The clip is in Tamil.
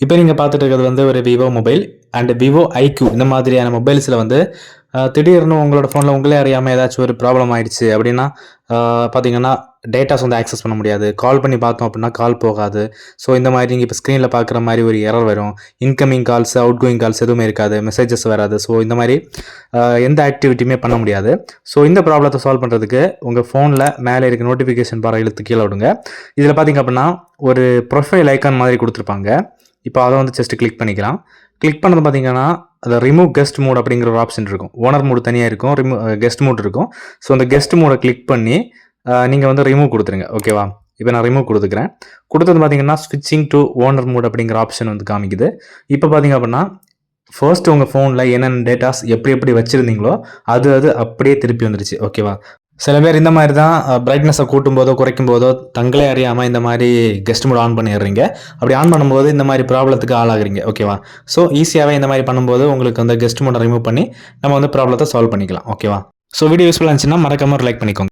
இப்போ நீங்கள் பார்த்துட்டு இருக்கிறது வந்து ஒரு Vivo mobile and Vivo IQ இந்த மாதிரியான மொபைல்ஸில் வந்து திடீர்னு உங்களோட ஃபோனில் உங்களே அறியாமல் ஏதாச்சும் ஒரு ப்ராப்ளம் ஆயிடுச்சு அப்படின்னா பார்த்தீங்கன்னா டேட்டாஸ் வந்து ஆக்சஸ் பண்ண முடியாது. கால் பண்ணி பார்த்தோம் அப்படின்னா கால் போகாது. ஸோ இந்த மாதிரி நீங்கள் இப்போ ஸ்க்ரீனில் பார்க்குற மாதிரி ஒரு எரர் வரும். Incoming calls, out going calls எதுவுமே இருக்காது. மெசேஜஸ் வராது. ஸோ இந்த மாதிரி எந்த ஆக்டிவிட்டியுமே பண்ண முடியாது. ஸோ இந்த ப்ராப்ளத்தை சால்வ் பண்ணுறதுக்கு உங்கள் ஃபோனில் மேலே இருக்க நோட்டிஃபிகேஷன் பாரை இழுத்து கீழே விடுங்க. இதில் பார்த்தீங்க அப்படின்னா ஒரு ப்ரொஃபைல் ஐக்கான் மாதிரி கொடுத்துருப்பாங்க. இப்போ அதை வந்து ஜஸ்ட் கிளிக் பண்ணிக்கலாம். கிளிக் பண்ணது பார்த்தீங்கன்னா அதில் ரிமூவ் கெஸ்ட் மோட் அப்படிங்கிற ஒரு ஆப்ஷன் இருக்கும். ஓனர் மோட் தனியாக இருக்கும், கெஸ்ட் மோட் இருக்கும். ஸோ அந்த கெஸ்ட் மோடை கிளிக் பண்ணி நீங்கள் வந்து ரிமூவ் கொடுத்துருங்க. ஓகேவா? இப்போ நான் ரிமூவ் கொடுத்துக்கிறேன். கொடுத்தது பார்த்தீங்கன்னா ஸ்விட்சிங் டு ஓனர் மோட் அப்படிங்கிற ஆப்ஷன் வந்து காமிக்குது. இப்போ பார்த்தீங்க அப்படின்னா ஃபர்ஸ்ட் உங்கள் ஃபோனில் என்னென்ன டேட்டாஸ் எப்படி வச்சுருந்தீங்களோ அது அப்படியே திருப்பி வந்துருச்சு. ஓகேவா? சில பேர் இந்த மாதிரி தான் பிரைட்னஸை கூட்டும் போதோ குறைக்கும் போதோ தங்களே அறியாமல் இந்த மாதிரி கெஸ்ட் மோட் ஆன் பண்ணிடுறீங்க. அப்படி ஆன் பண்ணும்போது இந்த மாதிரி ப்ராப்ளத்துக்கு ஆளாகிறீங்க. ஓகேவா? ஸோ ஈஸியாகவே இந்த மாதிரி பண்ணும்போது உங்களுக்கு அந்த கெஸ்ட் மோடை ரிமூவ் பண்ணி நம்ம வந்து ப்ராப்ளத்தை சால்வ் பண்ணிக்கலாம். ஓகேவா? ஸோ வீடியோ யூஸ்ஃபுல்லாக இருந்துச்சுன்னா மறக்காம ஒரு லைக் பண்ணிக்கோங்க.